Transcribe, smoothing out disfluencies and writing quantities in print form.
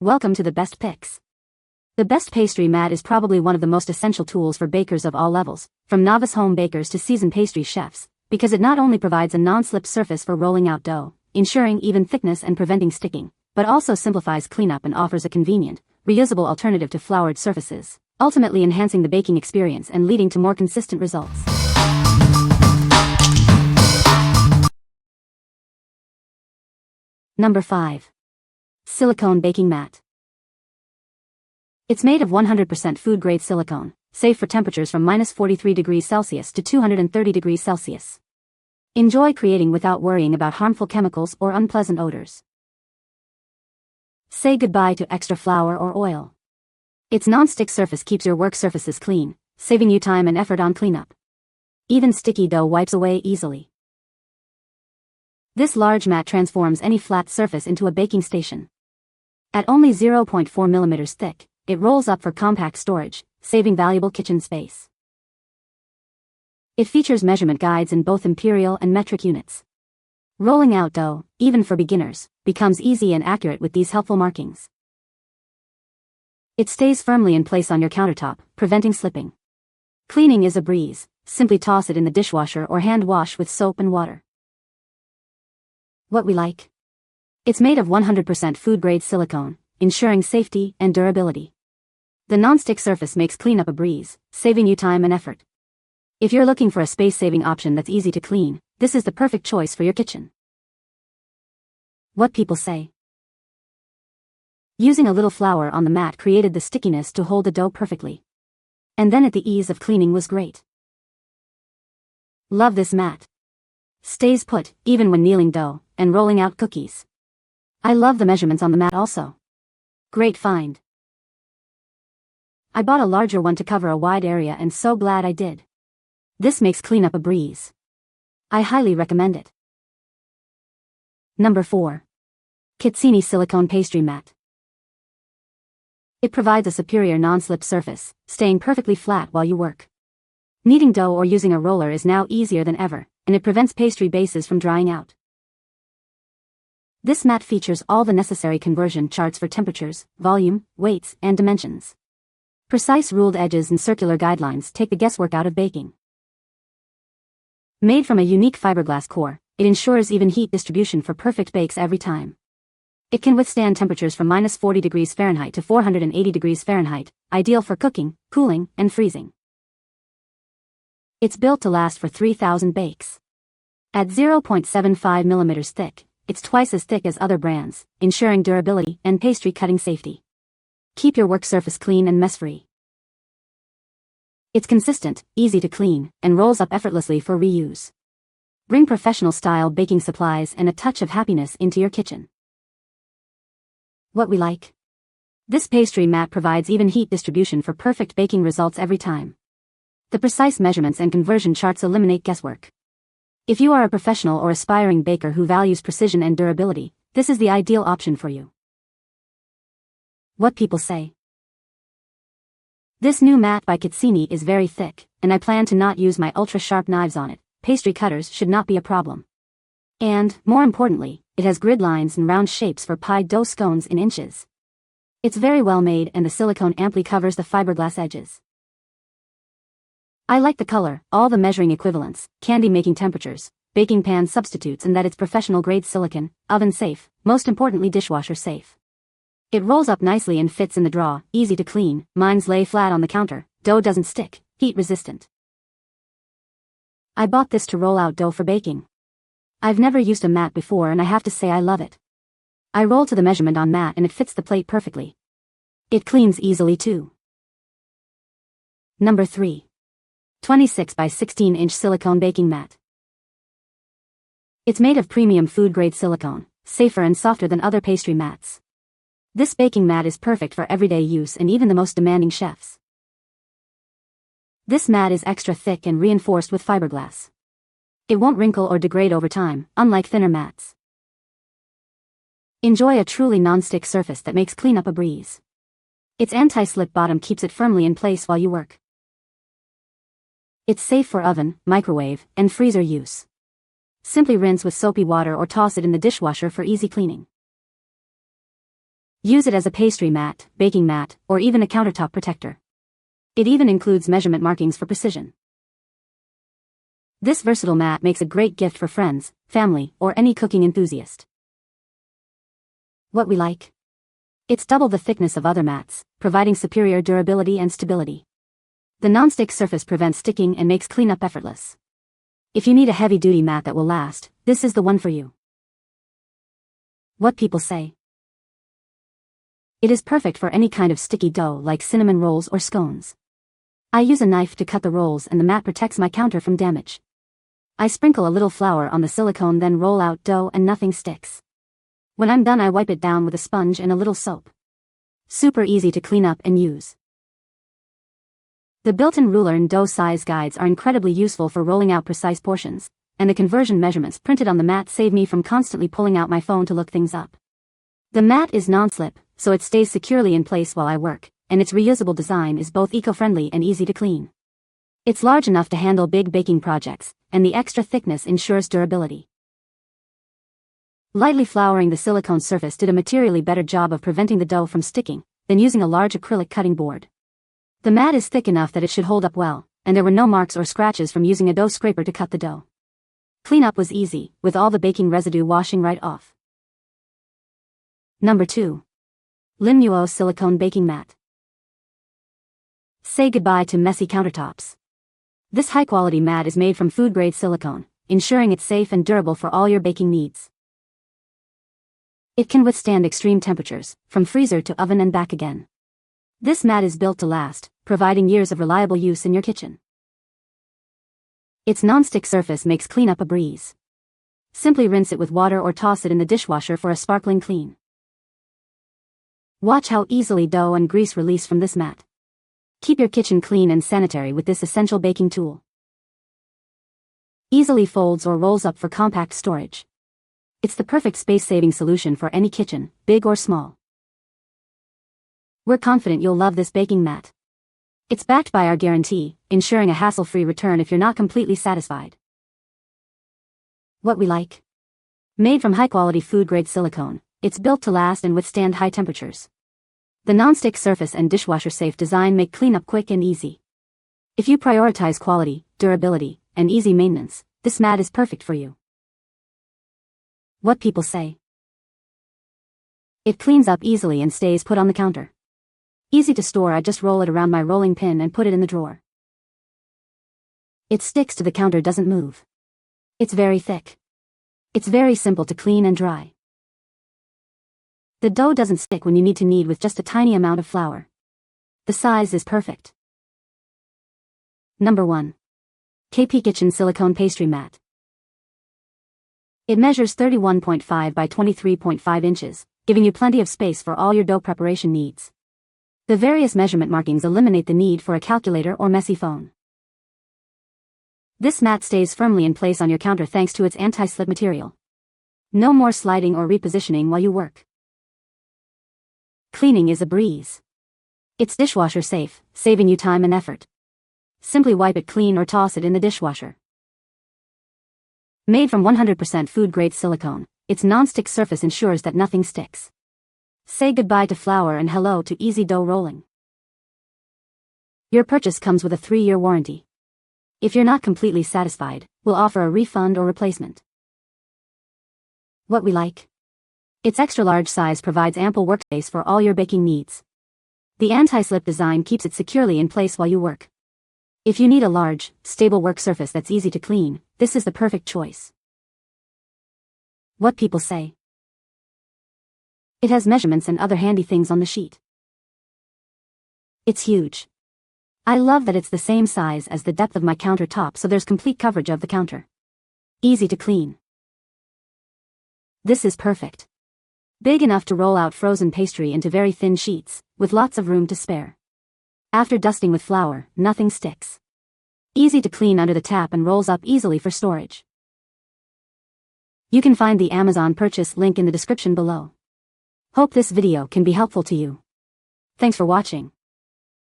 Welcome to the best picks. The best pastry mat is probably one of the most essential tools for bakers of all levels, from novice home bakers to seasoned pastry chefs, because it not only provides a non-slip surface for rolling out dough, ensuring even thickness and preventing sticking, but also simplifies cleanup and offers a convenient, reusable alternative to floured surfaces, ultimately enhancing the baking experience and leading to more consistent results. Number 5. Silicone Baking Mat. It's made of 100% food-grade silicone, safe for temperatures from -43 degrees Celsius to 230 degrees Celsius. Enjoy creating without worrying about harmful chemicals or unpleasant odors. Say goodbye to extra flour or oil. Its non-stick surface keeps your work surfaces clean, saving you time and effort on cleanup. Even sticky dough wipes away easily. This large mat transforms any flat surface into a baking station. At only 0.4 millimeters thick, it rolls up for compact storage, saving valuable kitchen space. It features measurement guides in both imperial and metric units. Rolling out dough, even for beginners, becomes easy and accurate with these helpful markings. It stays firmly in place on your countertop, preventing slipping. Cleaning is a breeze. Simply toss it in the dishwasher or hand wash with soap and water. What we like? It's made of 100% food-grade silicone, ensuring safety and durability. The non-stick surface makes cleanup a breeze, saving you time and effort. If you're looking for a space-saving option that's easy to clean, this is the perfect choice for your kitchen. What people say. Using a little flour on the mat created the stickiness to hold the dough perfectly. And then the ease of cleaning was great. Love this mat. Stays put, even when kneading dough and rolling out cookies. I love the measurements on the mat also. Great find. I bought a larger one to cover a wide area and so glad I did. This makes cleanup a breeze. I highly recommend it. Number 4. Kitzini Silicone Pastry Mat. It provides a superior non-slip surface, staying perfectly flat while you work. Kneading dough or using a roller is now easier than ever, and it prevents pastry bases from drying out. This mat features all the necessary conversion charts for temperatures, volume, weights, and dimensions. Precise ruled edges and circular guidelines take the guesswork out of baking. Made from a unique fiberglass core, it ensures even heat distribution for perfect bakes every time. It can withstand temperatures from -40 degrees Fahrenheit to 480 degrees Fahrenheit, ideal for cooking, cooling, and freezing. It's built to last for 3,000 bakes. At 0.75 millimeters thick, it's twice as thick as other brands, ensuring durability and pastry cutting safety. Keep your work surface clean and mess-free. It's consistent, easy to clean, and rolls up effortlessly for reuse. Bring professional-style baking supplies and a touch of happiness into your kitchen. What we like? This pastry mat provides even heat distribution for perfect baking results every time. The precise measurements and conversion charts eliminate guesswork. If you are a professional or aspiring baker who values precision and durability, this is the ideal option for you. What people say. This new mat by Kitzini is very thick, and I plan to not use my ultra-sharp knives on it. Pastry cutters should not be a problem. And, more importantly, it has grid lines and round shapes for pie dough scones in inches. It's very well made and the silicone amply covers the fiberglass edges. I like the color, all the measuring equivalents, candy-making temperatures, baking pan substitutes, and that it's professional-grade silicone, oven-safe, most importantly dishwasher-safe. It rolls up nicely and fits in the drawer, easy to clean, mine's lay flat on the counter, dough doesn't stick, heat-resistant. I bought this to roll out dough for baking. I've never used a mat before and I have to say I love it. I roll to the measurement on mat and it fits the plate perfectly. It cleans easily too. Number 3. 26 by 16 inch Silicone Baking Mat. It's made of premium food-grade silicone, safer and softer than other pastry mats. This baking mat is perfect for everyday use and even the most demanding chefs. This mat is extra thick and reinforced with fiberglass. It won't wrinkle or degrade over time, unlike thinner mats. Enjoy a truly non-stick surface that makes cleanup a breeze. Its anti-slip bottom keeps it firmly in place while you work. It's safe for oven, microwave, and freezer use. Simply rinse with soapy water or toss it in the dishwasher for easy cleaning. Use it as a pastry mat, baking mat, or even a countertop protector. It even includes measurement markings for precision. This versatile mat makes a great gift for friends, family, or any cooking enthusiast. What we like? It's double the thickness of other mats, providing superior durability and stability. The non-stick surface prevents sticking and makes cleanup effortless. If you need a heavy-duty mat that will last, this is the one for you. What people say? It is perfect for any kind of sticky dough like cinnamon rolls or scones. I use a knife to cut the rolls and the mat protects my counter from damage. I sprinkle a little flour on the silicone then roll out dough and nothing sticks. When I'm done I wipe it down with a sponge and a little soap. Super easy to clean up and use. The built-in ruler and dough size guides are incredibly useful for rolling out precise portions, and the conversion measurements printed on the mat save me from constantly pulling out my phone to look things up. The mat is non-slip, so it stays securely in place while I work, and its reusable design is both eco-friendly and easy to clean. It's large enough to handle big baking projects, and the extra thickness ensures durability. Lightly flouring the silicone surface did a materially better job of preventing the dough from sticking than using a large acrylic cutting board. The mat is thick enough that it should hold up well, and there were no marks or scratches from using a dough scraper to cut the dough. Cleanup was easy, with all the baking residue washing right off. Number 2. LIMNUO Silicone Baking Mat. Say goodbye to messy countertops. This high-quality mat is made from food-grade silicone, ensuring it's safe and durable for all your baking needs. It can withstand extreme temperatures, from freezer to oven and back again. This mat is built to last, providing years of reliable use in your kitchen. Its non-stick surface makes cleanup a breeze. Simply rinse it with water or toss it in the dishwasher for a sparkling clean. Watch how easily dough and grease release from this mat. Keep your kitchen clean and sanitary with this essential baking tool. Easily folds or rolls up for compact storage. It's the perfect space-saving solution for any kitchen, big or small. We're confident you'll love this baking mat. It's backed by our guarantee, ensuring a hassle-free return if you're not completely satisfied. What we like? Made from high-quality food-grade silicone, it's built to last and withstand high temperatures. The non-stick surface and dishwasher-safe design make cleanup quick and easy. If you prioritize quality, durability, and easy maintenance, this mat is perfect for you. What people say? It cleans up easily and stays put on the counter. Easy to store, I just roll it around my rolling pin and put it in the drawer. It sticks to the counter, doesn't move. It's very thick. It's very simple to clean and dry. The dough doesn't stick when you need to knead with just a tiny amount of flour. The size is perfect. Number 1. KPKitchen Silicone Pastry Mat. It measures 31.5 by 23.5 inches, giving you plenty of space for all your dough preparation needs. The various measurement markings eliminate the need for a calculator or messy phone. This mat stays firmly in place on your counter thanks to its anti-slip material. No more sliding or repositioning while you work. Cleaning is a breeze. It's dishwasher safe, saving you time and effort. Simply wipe it clean or toss it in the dishwasher. Made from 100% food-grade silicone, its non-stick surface ensures that nothing sticks. Say goodbye to flour and hello to easy dough rolling. Your purchase comes with a 3-year warranty. If you're not completely satisfied, we'll offer a refund or replacement. What we like? Its extra-large size provides ample workspace for all your baking needs. The anti-slip design keeps it securely in place while you work. If you need a large, stable work surface that's easy to clean, this is the perfect choice. What people say? It has measurements and other handy things on the sheet. It's huge. I love that it's the same size as the depth of my countertop, so there's complete coverage of the counter. Easy to clean. This is perfect. Big enough to roll out frozen pastry into very thin sheets, with lots of room to spare. After dusting with flour, nothing sticks. Easy to clean under the tap and rolls up easily for storage. You can find the Amazon purchase link in the description below. Hope this video can be helpful to you. Thanks for watching.